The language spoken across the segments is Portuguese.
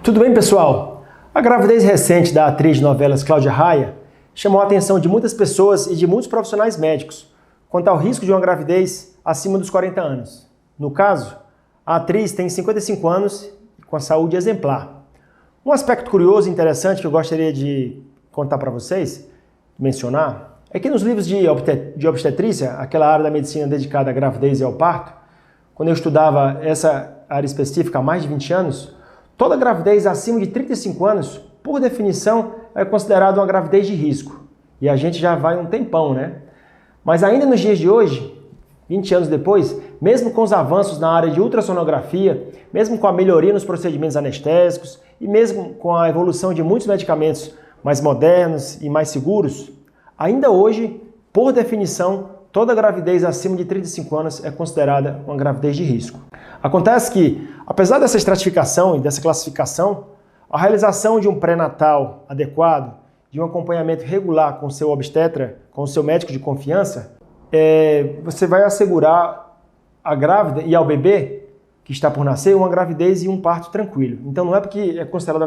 Tudo bem, pessoal? A gravidez recente da atriz de novelas Cláudia Raia chamou a atenção de muitas pessoas e de muitos profissionais médicos quanto ao risco de uma gravidez acima dos 40 anos. No caso, a atriz tem 55 anos e com a saúde exemplar. Um aspecto curioso e interessante que eu gostaria de contar para vocês, mencionar, é que nos livros de obstetrícia, aquela área da medicina dedicada à gravidez e ao parto, quando eu estudava essa área específica há mais de 20 anos, toda gravidez acima de 35 anos, por definição, é considerada uma gravidez de risco. E a gente já vai um tempão, né? Mas ainda nos dias de hoje, 20 anos depois, mesmo com os avanços na área de ultrassonografia, mesmo com a melhoria nos procedimentos anestésicos e mesmo com a evolução de muitos medicamentos mais modernos e mais seguros, ainda hoje, por definição, toda gravidez acima de 35 anos é considerada uma gravidez de risco. Acontece que, apesar dessa estratificação e dessa classificação, a realização de um pré-natal adequado, de um acompanhamento regular com o seu obstetra, com o seu médico de confiança, você vai assegurar à grávida e ao bebê que está por nascer uma gravidez e um parto tranquilo. Então não é porque é considerada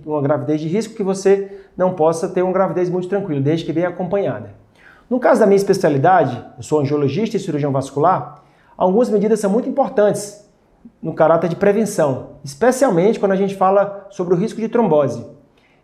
uma gravidez de risco que você não possa ter uma gravidez muito tranquila, desde que venha acompanhada. No caso da minha especialidade, eu sou angiologista e cirurgião vascular, algumas medidas são muito importantes no caráter de prevenção, especialmente quando a gente fala sobre o risco de trombose.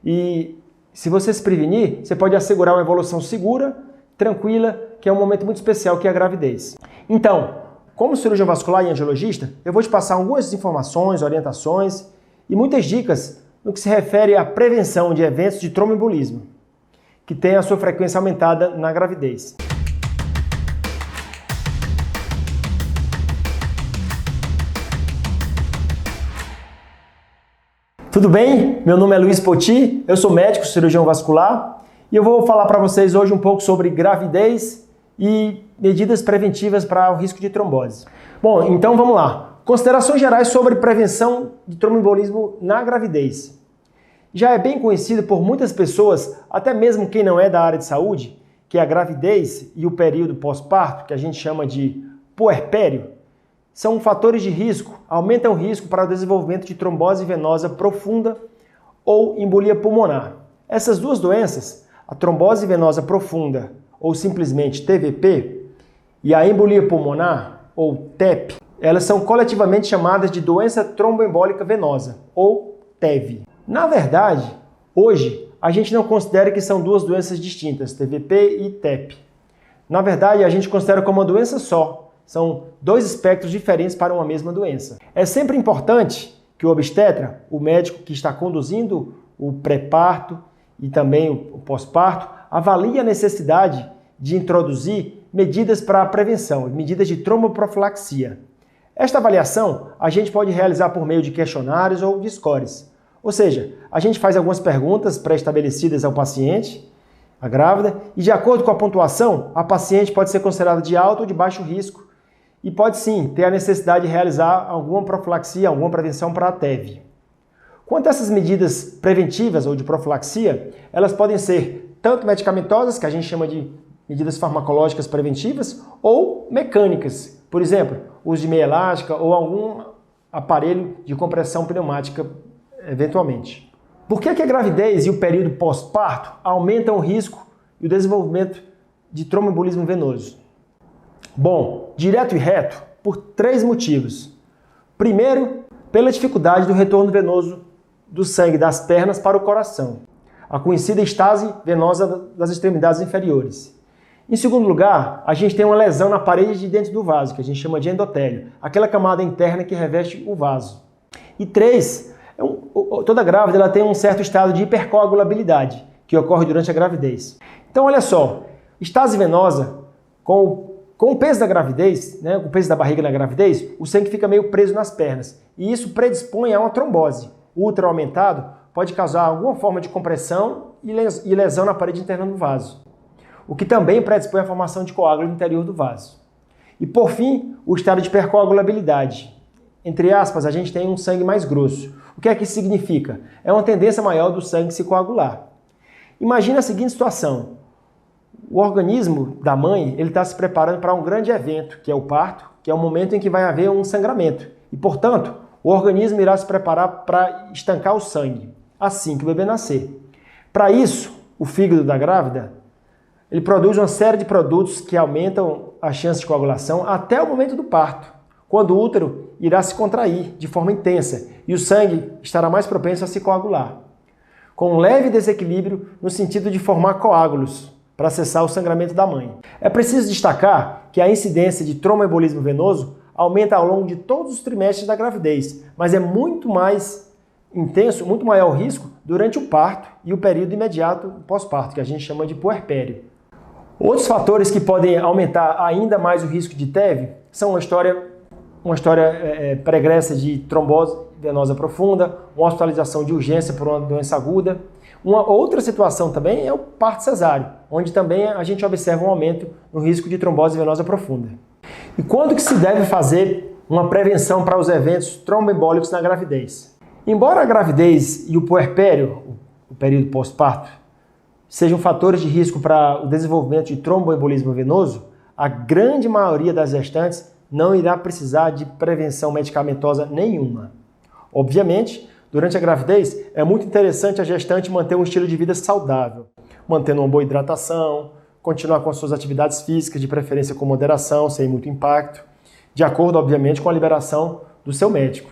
E se você se prevenir, você pode assegurar uma evolução segura, tranquila, que é um momento muito especial que é a gravidez. Então, como cirurgião vascular e angiologista, eu vou te passar algumas informações, orientações e muitas dicas no que se refere à prevenção de eventos de tromboembolismo, que tem a sua frequência aumentada na gravidez. Tudo bem? Meu nome é Luiz Poti, eu sou médico cirurgião vascular e eu vou falar para vocês hoje um pouco sobre gravidez e medidas preventivas para o risco de trombose. Bom, então vamos lá. Considerações gerais sobre prevenção de tromboembolismo na gravidez. Já é bem conhecido por muitas pessoas, até mesmo quem não é da área de saúde, que a gravidez e o período pós-parto, que a gente chama de puerpério, são fatores de risco, aumentam o risco para o desenvolvimento de trombose venosa profunda ou embolia pulmonar. Essas duas doenças, a trombose venosa profunda ou simplesmente TVP e a embolia pulmonar ou TEP, elas são coletivamente chamadas de doença tromboembólica venosa ou TEV. Na verdade, hoje a gente não considera que são duas doenças distintas, TVP e TEP. Na verdade, a gente considera como uma doença só. São dois espectros diferentes para uma mesma doença. É sempre importante que o obstetra, o médico que está conduzindo o pré-parto e também o pós-parto, avalie a necessidade de introduzir medidas para a prevenção, medidas de tromboprofilaxia. Esta avaliação a gente pode realizar por meio de questionários ou de scores. Ou seja, a gente faz algumas perguntas pré-estabelecidas ao paciente, a grávida, e de acordo com a pontuação, a paciente pode ser considerada de alto ou de baixo risco e pode sim ter a necessidade de realizar alguma profilaxia, alguma prevenção para a TEV. Quanto a essas medidas preventivas ou de profilaxia, elas podem ser tanto medicamentosas, que a gente chama de medidas farmacológicas preventivas, ou mecânicas, por exemplo, uso de meia elástica ou algum aparelho de compressão pneumática, eventualmente. Por que a gravidez e o período pós-parto aumentam o risco e o desenvolvimento de tromboembolismo venoso? Bom, direto e reto, por três motivos. Primeiro, pela dificuldade do retorno venoso do sangue das pernas para o coração, a conhecida estase venosa das extremidades inferiores. Em segundo lugar, a gente tem uma lesão na parede de dentro do vaso, que a gente chama de endotélio, aquela camada interna que reveste o vaso. E três, toda grávida ela tem um certo estado de hipercoagulabilidade, que ocorre durante a gravidez. Então, olha só, estase venosa, com o peso da gravidez, né, com o peso da barriga na gravidez, o sangue fica meio preso nas pernas. E isso predispõe a uma trombose. O útero aumentado pode causar alguma forma de compressão e lesão na parede interna do vaso, o que também predispõe à formação de coágulo no interior do vaso. E por fim, o estado de hipercoagulabilidade. Entre aspas, a gente tem um sangue mais grosso. O que é que isso significa? É uma tendência maior do sangue se coagular. Imagina a seguinte situação. O organismo da mãe está se preparando para um grande evento, que é o parto, que é o momento em que vai haver um sangramento. E, portanto, o o organismo irá se preparar para estancar o sangue assim que o bebê nascer. Para isso, o fígado da grávida ele produz uma série de produtos que aumentam a chance de coagulação até o momento do parto, quando o útero irá se contrair de forma intensa e o sangue estará mais propenso a se coagular, com um leve desequilíbrio no sentido de formar coágulos para cessar o sangramento da mãe. É preciso destacar que a incidência de tromboembolismo venoso aumenta ao longo de todos os trimestres da gravidez, mas é muito mais intenso, muito maior o risco durante o parto e o período imediato pós-parto, que a gente chama de puerpério. Outros fatores que podem aumentar ainda mais o risco de TEV são uma história pregressa de trombose venosa profunda, uma hospitalização de urgência por uma doença aguda. Uma outra situação também é o parto cesáreo, onde também a gente observa um aumento no risco de trombose venosa profunda. E quando que se deve fazer uma prevenção para os eventos tromboembólicos na gravidez? Embora a gravidez e o puerpério, o período pós-parto, sejam fatores de risco para o desenvolvimento de tromboembolismo venoso, a grande maioria das gestantes não irá precisar de prevenção medicamentosa nenhuma. Obviamente, durante a gravidez, é muito interessante a gestante manter um estilo de vida saudável, mantendo uma boa hidratação, continuar com as suas atividades físicas, de preferência com moderação, sem muito impacto, de acordo, obviamente, com a liberação do seu médico.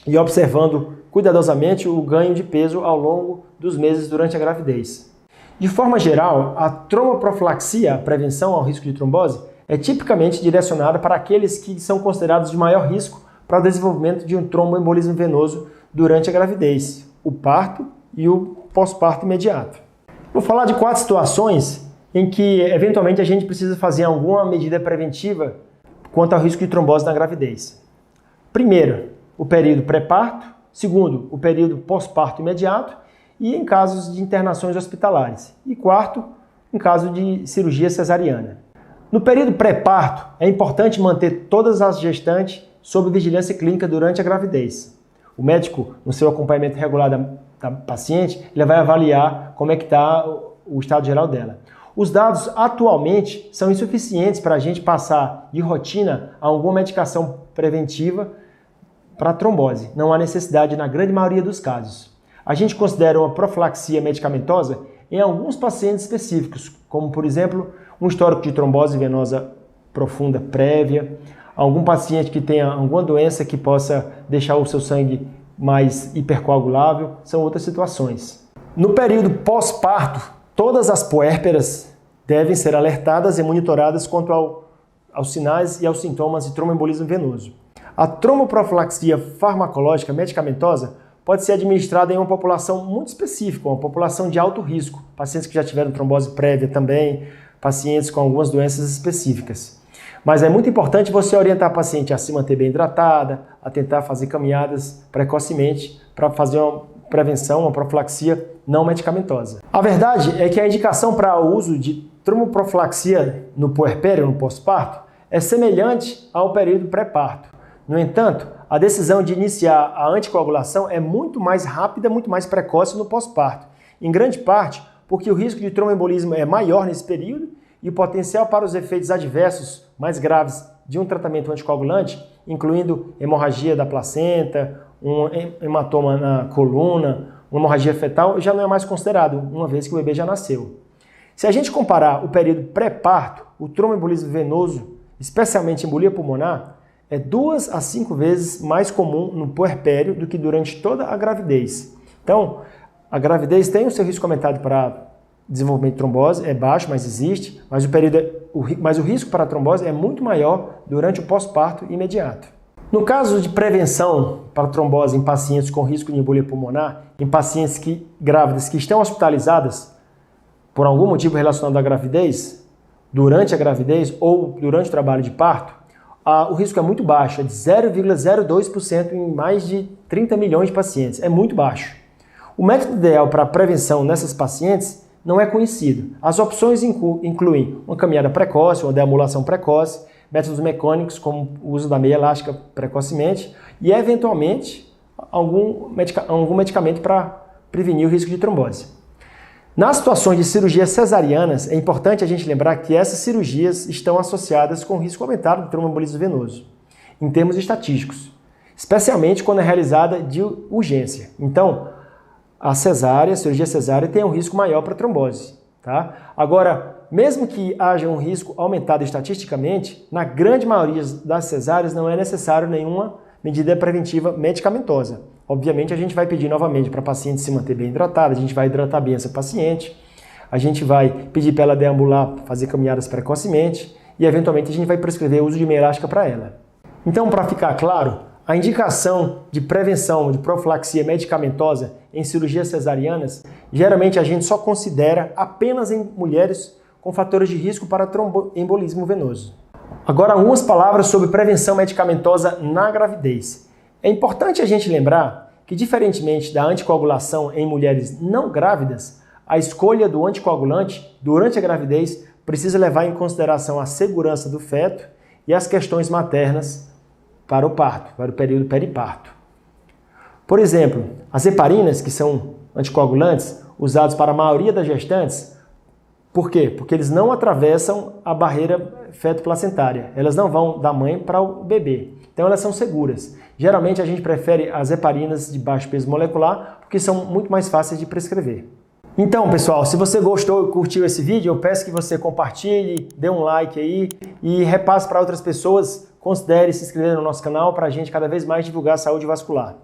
E observando cuidadosamente o ganho de peso ao longo dos meses durante a gravidez. De forma geral, a tromboprofilaxia, a prevenção ao risco de trombose, é tipicamente direcionada para aqueles que são considerados de maior risco para o desenvolvimento de um tromboembolismo venoso durante a gravidez, o parto e o pós-parto imediato. Vou falar de 4 situações em que, eventualmente, a gente precisa fazer alguma medida preventiva quanto ao risco de trombose na gravidez. Primeiro, o período pré-parto. Segundo, o período pós-parto imediato e em casos de internações hospitalares. E quarto, em caso de cirurgia cesariana. No período pré-parto, é importante manter todas as gestantes sob vigilância clínica durante a gravidez. O médico, no seu acompanhamento regular da paciente, ele vai avaliar como é que está o estado geral dela. Os dados atualmente são insuficientes para a gente passar de rotina a alguma medicação preventiva para a trombose. Não há necessidade na grande maioria dos casos. A gente considera uma profilaxia medicamentosa em alguns pacientes específicos, como, por exemplo, um histórico de trombose venosa profunda prévia, algum paciente que tenha alguma doença que possa deixar o seu sangue mais hipercoagulável, são outras situações. No período pós-parto, todas as puérperas devem ser alertadas e monitoradas quanto aos sinais e aos sintomas de tromboembolismo venoso. A tromboprofilaxia farmacológica medicamentosa pode ser administrada em uma população muito específica, uma população de alto risco, pacientes que já tiveram trombose prévia também, pacientes com algumas doenças específicas. Mas é muito importante você orientar a paciente a se manter bem hidratada, a tentar fazer caminhadas precocemente para fazer uma prevenção, uma profilaxia não medicamentosa. A verdade é que a indicação para o uso de tromboprofilaxia no puerpério, no pós-parto, é semelhante ao período pré-parto. No entanto, a decisão de iniciar a anticoagulação é muito mais rápida, muito mais precoce no pós-parto, em grande parte porque o risco de tromboembolismo é maior nesse período e o potencial para os efeitos adversos mais graves de um tratamento anticoagulante, incluindo hemorragia da placenta, um hematoma na coluna, uma hemorragia fetal, já não é mais considerado, uma vez que o bebê já nasceu. Se a gente comparar o período pré-parto, o tromboembolismo venoso, especialmente embolia pulmonar, é 2 a 5 vezes mais comum no puerpério do que durante toda a gravidez. Então, a gravidez tem o seu risco aumentado para desenvolvimento de trombose, é baixo, mas existe, mas o risco para a trombose é muito maior durante o pós-parto imediato. No caso de prevenção para trombose em pacientes com risco de embolia pulmonar, em pacientes grávidas que estão hospitalizadas por algum motivo relacionado à gravidez, durante a gravidez ou durante o trabalho de parto, o risco é muito baixo, é de 0,02% em mais de 30 milhões de pacientes. É muito baixo. O método ideal para a prevenção nessas pacientes não é conhecido. As opções incluem uma caminhada precoce, uma deambulação precoce, métodos mecânicos como o uso da meia elástica precocemente e, eventualmente, algum medicamento para prevenir o risco de trombose. Nas situações de cirurgias cesarianas, é importante a gente lembrar que essas cirurgias estão associadas com risco aumentado de tromboembolismo venoso, em termos estatísticos. especialmente quando é realizada de urgência. Então, a cirurgia cesárea tem um risco maior para trombose. Tá? Agora, mesmo que haja um risco aumentado estatisticamente, na grande maioria das cesáreas não é necessário nenhuma medida preventiva medicamentosa. Obviamente, a gente vai pedir novamente para a paciente se manter bem hidratada, a gente vai hidratar bem essa paciente, a gente vai pedir para ela deambular, fazer caminhadas precocemente e, eventualmente, a gente vai prescrever o uso de meia elástica para ela. Então, para ficar claro, a indicação de prevenção de profilaxia medicamentosa em cirurgias cesarianas, geralmente a gente só considera apenas em mulheres com fatores de risco para tromboembolismo venoso. Agora, algumas palavras sobre prevenção medicamentosa na gravidez. É importante a gente lembrar que, diferentemente da anticoagulação em mulheres não grávidas, a escolha do anticoagulante durante a gravidez precisa levar em consideração a segurança do feto e as questões maternas para o parto, para o período periparto. Por exemplo, as heparinas, que são anticoagulantes usados para a maioria das gestantes, por quê? Porque eles não atravessam a barreira feto-placentária, elas não vão da mãe para o bebê, então elas são seguras. Geralmente a gente prefere as heparinas de baixo peso molecular porque são muito mais fáceis de prescrever. Então, pessoal, se você gostou e curtiu esse vídeo, eu peço que você compartilhe, dê um like aí e repasse para outras pessoas. Considere se inscrever no nosso canal para a gente cada vez mais divulgar a saúde vascular.